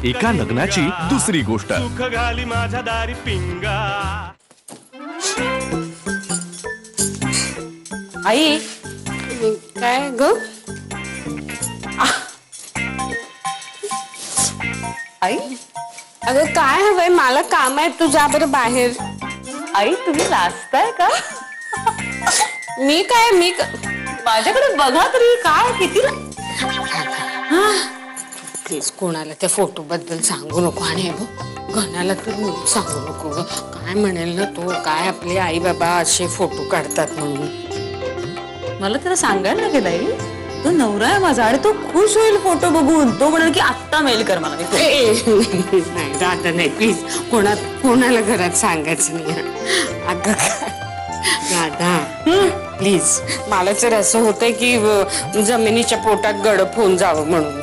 एका लग्नाची दुसरी गोष्ट. सुख घाली माझ्या दारी पिंगा. आई काय ग? आई अगं काय हवंय? मला काम आहे, तू जा बरं बाहेर. आई तुम्ही लाजताय का? मी माझ्याकडे बघा तरी. काय किती प्लीज कोणाला त्या फोटो बद्दल सांगू नको. आणि घनाला तर सांगू नको ग. काय म्हणेल ना तो, काय आपले आई बाबा असे फोटो काढतात म्हणून. मला त्याला सांगायला लागेल आई. तो नवरा आहे माझा आणि तो खुश होईल फोटो बघून. तो म्हणेल की आत्ता मेल कर मला. नाही राधा नाही, प्लीज कोणाला घरात सांगायचं नाही. अगं राधा प्लीज. मला तर असं होतंय की जमिनीच्या पोटात गडप होऊन जावं म्हणून.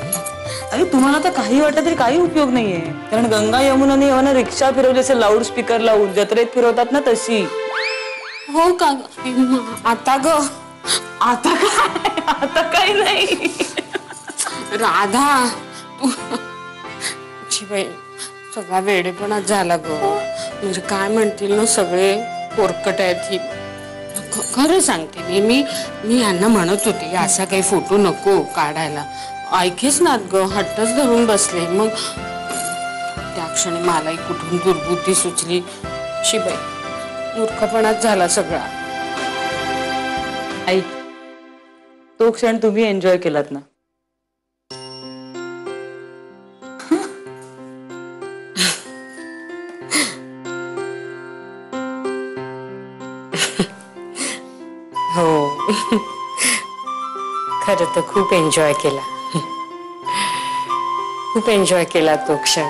अरे तुम्हाला तर काही वाटलं तरी काही उपयोग नाहीये. कारण गंगा यमुनाने येऊन रिक्षा फिरवली असेल लाऊड स्पीकर लावून, जत्रेत फिरवतात ना तशी. हो का? आता ग आता काय? आता काही नाही. राधा बाई सगळा वेडेपणाच झाला ग. म्हणजे काय म्हणतील ना सगळे पोरकट आहेत. ही खरं सांगते मी यांना म्हणत होते असा काही फोटो नको काढायला. ऐकेच नात ग, हट्टच धरून बसले. मग त्या क्षणी मलाही कुठून दुर्बुद्धी सुचली. शिबाई मूर्खपणाच झाला सगळा. आई तो क्षण तुम्ही एन्जॉय केलात ना. हो खरं तर खूप एन्जॉय केला. खूप एन्जॉय केला तो क्षण.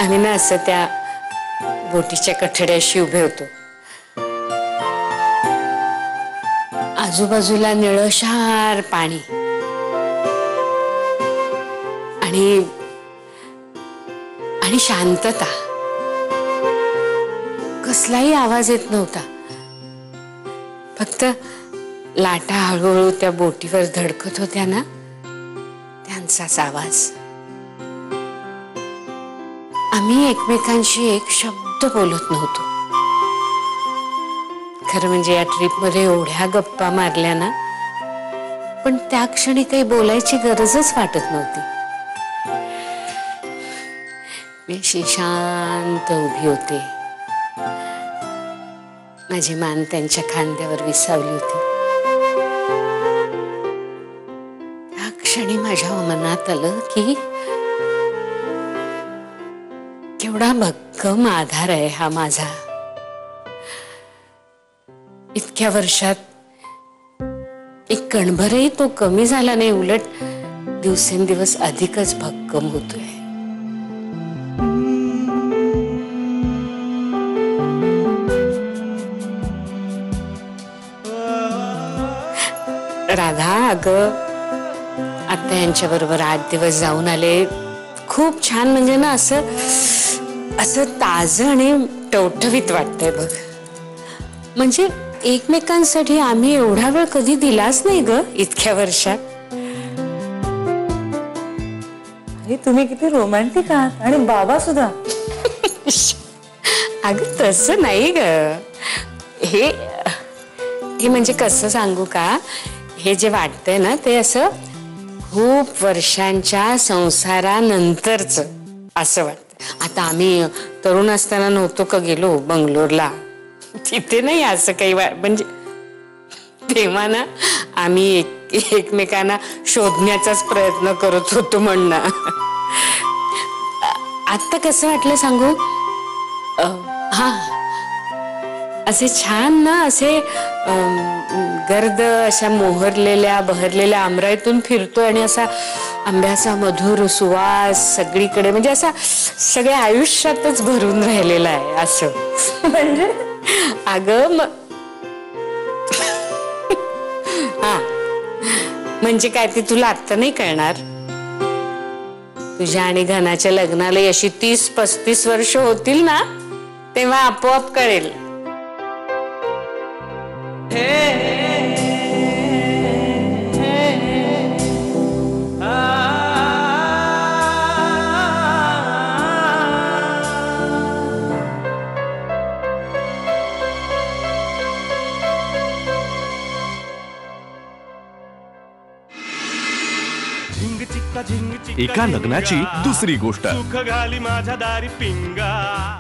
आम्ही ना असं त्या बोटीच्या कठड्याशी उभे होतो. आजूबाजूला निळशार पाणी आणि शांतता. कसलाही आवाज येत नव्हता. फक्त लाटा हळूहळू त्या बोटीवर धडकत होत्या ना, त्यांचाच आवाज. आम्ही एकमेकांशी एक शब्द बोलत नव्हतो. खरं म्हणजे या ट्रिप मध्ये एवढ्या गप्पा मारल्या ना, पण त्या क्षणी काही बोलायची गरजच वाटत नव्हती. मी अशी शांत उभी होते. माझी मान त्यांच्या खांद्यावर विसावली होती. त्या क्षणी माझ्या मनात आलं की केवढा भक्कम आधार आहे हा माझा. इतक्या वर्षात एक कणभरही तो कमी झाला नाही, उलट दिवसेंदिवस अधिकच भक्कम होतोय. राधा अगं आता यांच्या बरोबर 8 दिवस जाऊन आले. खूप छान. म्हणजे ना असं ताजं आणि टवटवीत वाटतंय बघ. म्हणजे एकमेकांसाठी आम्ही एवढा वेळ कधी दिलाच नाही ग इतक्या वर्षात. अरे तुम्ही किती रोमॅन्टिक आहात. आणि बाबा सुद्धा. अगं तसं नाही ग. हे म्हणजे कसं सांगू का, हे जे वाटतंय ना ते असं खूप वर्षांच्या संसारानंतरच असं वाटतं. आता आम्ही तरुण असताना नव्हतो का गेलो बंगलोरला, तिथे नाही असं काही म्हणजे तेव्हा ना आम्ही एकमेकांना शोधण्याचाच प्रयत्न करत होतो म्हणणं. आता कसं वाटलं सांगू. हा असे छान ना, असे गर्द अशा बहरलेल्या आमराईतून फिरतोय आणि असा आंब्याचा मधुर सुवास सगळीकडे, म्हणजे असा सगळ्या आयुष्यातच भरून राहिलेला आहे असं. म्हणजे अगं हा म्हणजे काय ते तुला आत्ता नाही कळणार. तुझ्या आणि घनाच्या लग्नाला अशी 30-35 वर्ष होतील ना, तेव्हा आपोआप कळेल. झिंग चिक्का झिंग चिक्का एका झिंगा. लग्नाची दुसरी गोष्ट. सुख घाली माझ्या दारी पिंगा.